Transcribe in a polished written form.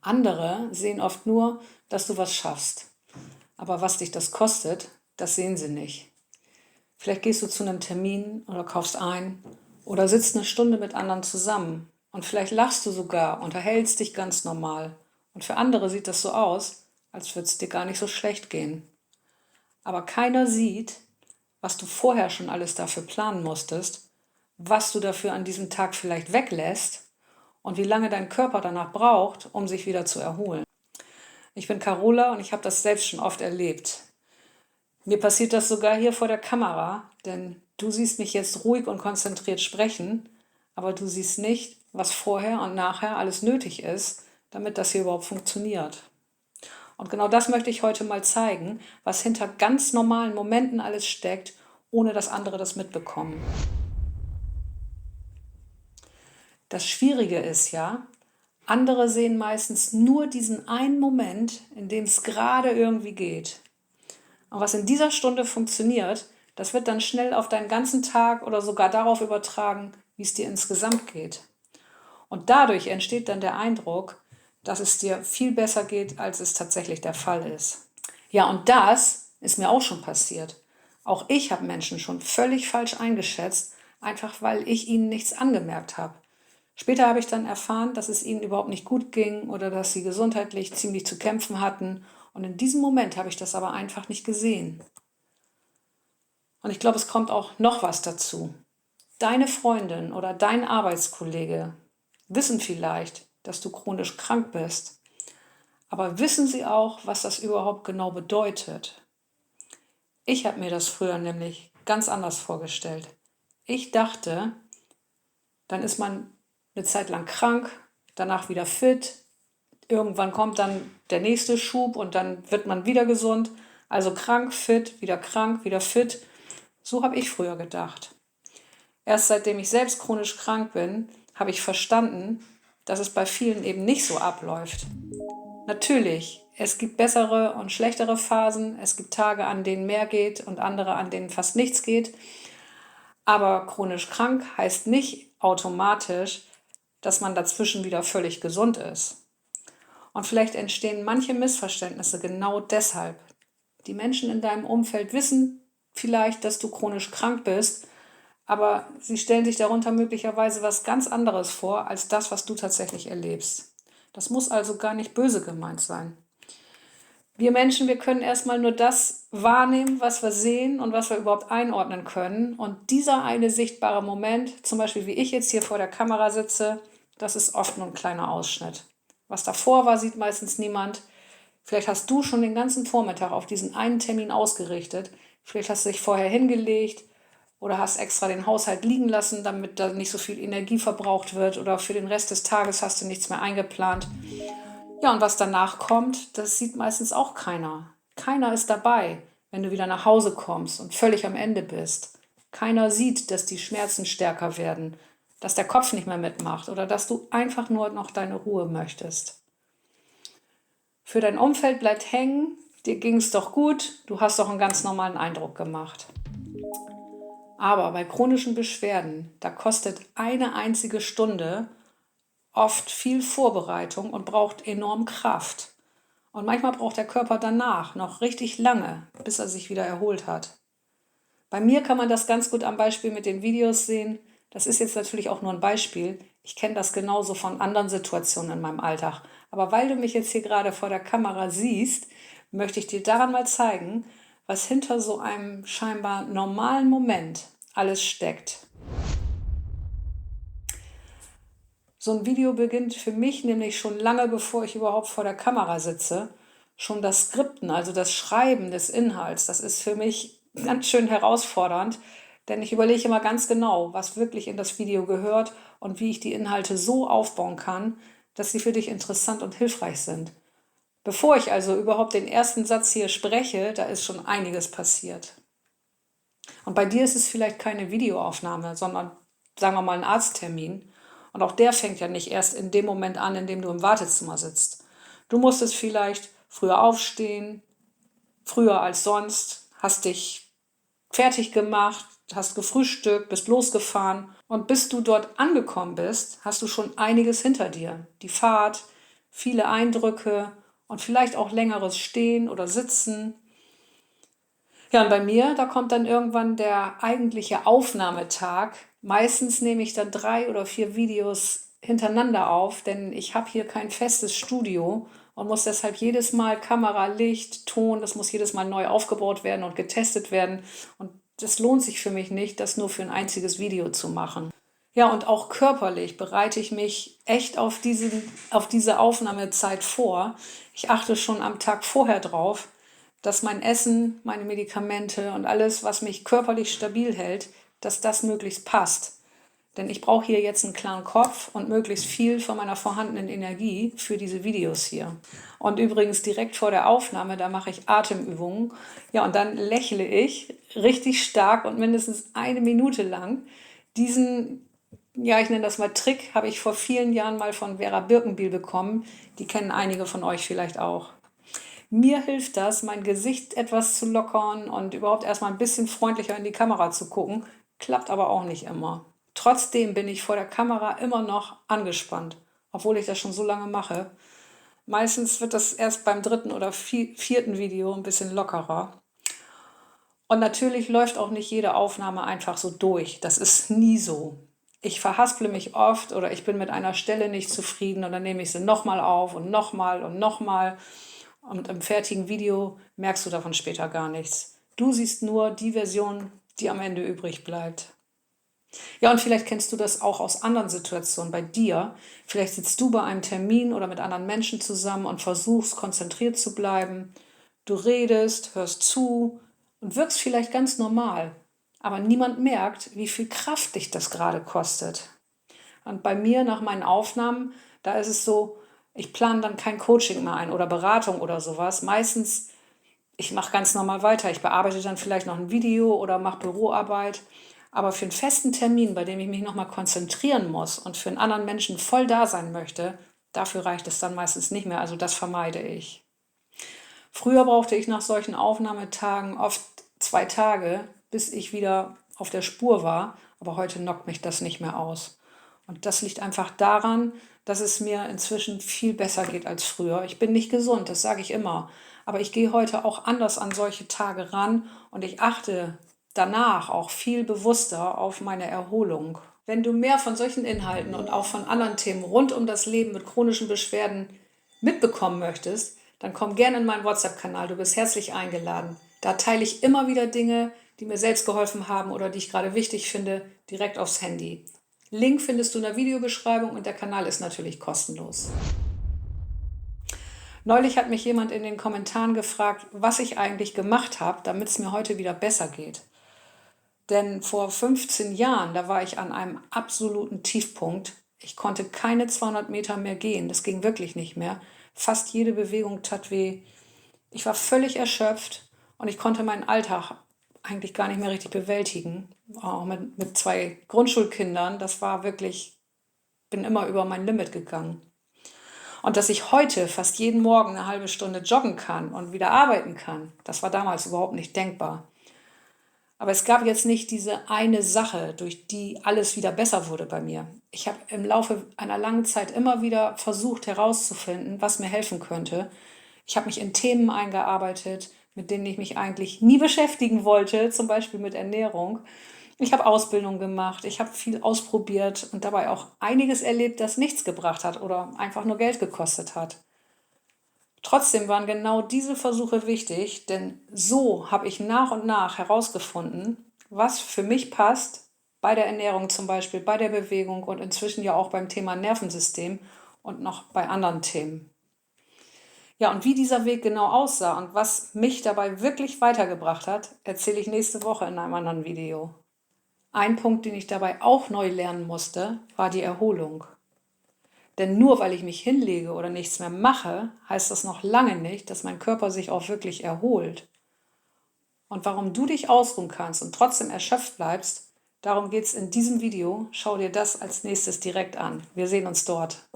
Andere sehen oft nur, dass du was schaffst. Aber was dich das kostet, das sehen sie nicht. Vielleicht gehst du zu einem Termin oder kaufst ein oder sitzt eine Stunde mit anderen zusammen. Und vielleicht lachst du sogar, unterhältst dich ganz normal. Und für andere sieht das so aus, als würde es dir gar nicht so schlecht gehen. Aber keiner sieht, was du vorher schon alles dafür planen musstest, was du dafür an diesem Tag vielleicht weglässt und wie lange dein Körper danach braucht, um sich wieder zu erholen. Ich bin Carola und ich habe das selbst schon oft erlebt. Mir passiert das sogar hier vor der Kamera, denn du siehst mich jetzt ruhig und konzentriert sprechen, aber du siehst nicht, was vorher und nachher alles nötig ist, damit das hier überhaupt funktioniert. Und genau das möchte ich heute mal zeigen, was hinter ganz normalen Momenten alles steckt, ohne dass andere das mitbekommen. Das Schwierige ist ja, andere sehen meistens nur diesen einen Moment, in dem es gerade irgendwie geht. Und was in dieser Stunde funktioniert, das wird dann schnell auf deinen ganzen Tag oder sogar darauf übertragen, wie es dir insgesamt geht. Und dadurch entsteht dann der Eindruck, dass es dir viel besser geht, als es tatsächlich der Fall ist. Ja, und das ist mir auch schon passiert. Auch ich habe Menschen schon völlig falsch eingeschätzt, einfach weil ich ihnen nichts angemerkt habe. Später habe ich dann erfahren, dass es ihnen überhaupt nicht gut ging oder dass sie gesundheitlich ziemlich zu kämpfen hatten. Und in diesem Moment habe ich das aber einfach nicht gesehen. Und ich glaube, es kommt auch noch was dazu. Deine Freundin oder dein Arbeitskollege wissen vielleicht, dass du chronisch krank bist. Aber wissen sie auch, was das überhaupt genau bedeutet? Ich habe mir das früher nämlich ganz anders vorgestellt. Ich dachte, dann ist man eine Zeit lang krank, danach wieder fit. Irgendwann kommt dann der nächste Schub und dann wird man wieder gesund. Also krank, wieder fit. So habe ich früher gedacht. Erst seitdem ich selbst chronisch krank bin, habe ich verstanden, dass es bei vielen eben nicht so abläuft. Natürlich, es gibt bessere und schlechtere Phasen. Es gibt Tage, an denen mehr geht und andere, an denen fast nichts geht. Aber chronisch krank heißt nicht automatisch, dass man dazwischen wieder völlig gesund ist. Und vielleicht entstehen manche Missverständnisse genau deshalb. Die Menschen in deinem Umfeld wissen vielleicht, dass du chronisch krank bist, aber sie stellen sich darunter möglicherweise was ganz anderes vor, als das, was du tatsächlich erlebst. Das muss also gar nicht böse gemeint sein. Wir Menschen, wir können erstmal nur das wahrnehmen, was wir sehen und was wir überhaupt einordnen können. Und dieser eine sichtbare Moment, zum Beispiel wie ich jetzt hier vor der Kamera sitze, das ist oft nur ein kleiner Ausschnitt. Was davor war, sieht meistens niemand. Vielleicht hast du schon den ganzen Vormittag auf diesen einen Termin ausgerichtet. Vielleicht hast du dich vorher hingelegt oder hast extra den Haushalt liegen lassen, damit da nicht so viel Energie verbraucht wird. Oder für den Rest des Tages hast du nichts mehr eingeplant. Ja, und was danach kommt, das sieht meistens auch keiner. Keiner ist dabei, wenn du wieder nach Hause kommst und völlig am Ende bist. Keiner sieht, dass die Schmerzen stärker werden, dass der Kopf nicht mehr mitmacht oder dass du einfach nur noch deine Ruhe möchtest. Für dein Umfeld bleibt hängen, dir ging es doch gut, du hast doch einen ganz normalen Eindruck gemacht. Aber bei chronischen Beschwerden, da kostet eine einzige Stunde oft viel Vorbereitung und braucht enorm Kraft. Und manchmal braucht der Körper danach noch richtig lange, bis er sich wieder erholt hat. Bei mir kann man das ganz gut am Beispiel mit den Videos sehen. Das ist jetzt natürlich auch nur ein Beispiel. Ich kenne das genauso von anderen Situationen in meinem Alltag. Aber weil du mich jetzt hier gerade vor der Kamera siehst, möchte ich dir daran mal zeigen, was hinter so einem scheinbar normalen Moment alles steckt. So ein Video beginnt für mich nämlich schon lange, bevor ich überhaupt vor der Kamera sitze. Schon das Skripten, also das Schreiben des Inhalts, das ist für mich ganz schön herausfordernd, denn ich überlege immer ganz genau, was wirklich in das Video gehört und wie ich die Inhalte so aufbauen kann, dass sie für dich interessant und hilfreich sind. Bevor ich also überhaupt den ersten Satz hier spreche, da ist schon einiges passiert. Und bei dir ist es vielleicht keine Videoaufnahme, sondern sagen wir mal ein Arzttermin. Und auch der fängt ja nicht erst in dem Moment an, in dem du im Wartezimmer sitzt. Du musstest vielleicht früher aufstehen, früher als sonst, hast dich fertig gemacht, hast gefrühstückt, bist losgefahren. Und bis du dort angekommen bist, hast du schon einiges hinter dir. Die Fahrt, viele Eindrücke und vielleicht auch längeres Stehen oder Sitzen. Ja, und bei mir, da kommt dann irgendwann der eigentliche Aufnahmetag. Meistens nehme ich dann 3 oder 4 Videos hintereinander auf, denn ich habe hier kein festes Studio und muss deshalb jedes Mal Kamera, Licht, Ton, das muss jedes Mal neu aufgebaut werden und getestet werden. Und das lohnt sich für mich nicht, das nur für ein einziges Video zu machen. Ja, und auch körperlich bereite ich mich echt auf diese Aufnahmezeit vor. Ich achte schon am Tag vorher drauf, dass mein Essen, meine Medikamente und alles, was mich körperlich stabil hält, dass das möglichst passt. Denn ich brauche hier jetzt einen klaren Kopf und möglichst viel von meiner vorhandenen Energie für diese Videos hier. Und übrigens direkt vor der Aufnahme, da mache ich Atemübungen. Ja, und dann lächle ich richtig stark und mindestens 1 Minute lang. Diesen, ja, ich nenne das mal Trick, habe ich vor vielen Jahren mal von Vera Birkenbiel bekommen. Die kennen einige von euch vielleicht auch. Mir hilft das, mein Gesicht etwas zu lockern und überhaupt erstmal ein bisschen freundlicher in die Kamera zu gucken. Klappt aber auch nicht immer. Trotzdem bin ich vor der Kamera immer noch angespannt, obwohl ich das schon so lange mache. Meistens wird das erst beim 3. oder 4. Video ein bisschen lockerer. Und natürlich läuft auch nicht jede Aufnahme einfach so durch. Das ist nie so. Ich verhasple mich oft oder ich bin mit einer Stelle nicht zufrieden und dann nehme ich sie nochmal auf und nochmal und nochmal. Und im fertigen Video merkst du davon später gar nichts. Du siehst nur die Version, die am Ende übrig bleibt. Ja, und vielleicht kennst du das auch aus anderen Situationen bei dir. Vielleicht sitzt du bei einem Termin oder mit anderen Menschen zusammen und versuchst, konzentriert zu bleiben. Du redest, hörst zu und wirkst vielleicht ganz normal. Aber niemand merkt, wie viel Kraft dich das gerade kostet. Und bei mir nach meinen Aufnahmen, da ist es so, ich plane dann kein Coaching mehr ein oder Beratung oder sowas. Meistens, ich mache ganz normal weiter. Ich bearbeite dann vielleicht noch ein Video oder mache Büroarbeit. Aber für einen festen Termin, bei dem ich mich nochmal konzentrieren muss und für einen anderen Menschen voll da sein möchte, dafür reicht es dann meistens nicht mehr. Also das vermeide ich. Früher brauchte ich nach solchen Aufnahmetagen oft 2 Tage, bis ich wieder auf der Spur war. Aber heute knockt mich das nicht mehr aus. Und das liegt einfach daran, dass es mir inzwischen viel besser geht als früher. Ich bin nicht gesund, das sage ich immer. Aber ich gehe heute auch anders an solche Tage ran und ich achte danach auch viel bewusster auf meine Erholung. Wenn du mehr von solchen Inhalten und auch von anderen Themen rund um das Leben mit chronischen Beschwerden mitbekommen möchtest, dann komm gerne in meinen WhatsApp-Kanal. Du bist herzlich eingeladen. Da teile ich immer wieder Dinge, die mir selbst geholfen haben oder die ich gerade wichtig finde, direkt aufs Handy. Link findest du in der Videobeschreibung und der Kanal ist natürlich kostenlos. Neulich hat mich jemand in den Kommentaren gefragt, was ich eigentlich gemacht habe, damit es mir heute wieder besser geht. Denn vor 15 Jahren, da war ich an einem absoluten Tiefpunkt. Ich konnte keine 200 Meter mehr gehen, das ging wirklich nicht mehr. Fast jede Bewegung tat weh. Ich war völlig erschöpft und ich konnte meinen Alltag eigentlich gar nicht mehr richtig bewältigen. Auch mit 2 Grundschulkindern, das war wirklich, bin immer über mein Limit gegangen. Und dass ich heute fast jeden Morgen eine halbe Stunde joggen kann und wieder arbeiten kann, das war damals überhaupt nicht denkbar. Aber es gab jetzt nicht diese eine Sache, durch die alles wieder besser wurde bei mir. Ich habe im Laufe einer langen Zeit immer wieder versucht herauszufinden, was mir helfen könnte. Ich habe mich in Themen eingearbeitet, mit denen ich mich eigentlich nie beschäftigen wollte, zum Beispiel mit Ernährung. Ich habe Ausbildung gemacht, ich habe viel ausprobiert und dabei auch einiges erlebt, das nichts gebracht hat oder einfach nur Geld gekostet hat. Trotzdem waren genau diese Versuche wichtig, denn so habe ich nach und nach herausgefunden, was für mich passt, bei der Ernährung zum Beispiel, bei der Bewegung und inzwischen ja auch beim Thema Nervensystem und noch bei anderen Themen. Ja, und wie dieser Weg genau aussah und was mich dabei wirklich weitergebracht hat, erzähle ich nächste Woche in einem anderen Video. Ein Punkt, den ich dabei auch neu lernen musste, war die Erholung. Denn nur weil ich mich hinlege oder nichts mehr mache, heißt das noch lange nicht, dass mein Körper sich auch wirklich erholt. Und warum du dich ausruhen kannst und trotzdem erschöpft bleibst, darum geht es in diesem Video. Schau dir das als nächstes direkt an. Wir sehen uns dort.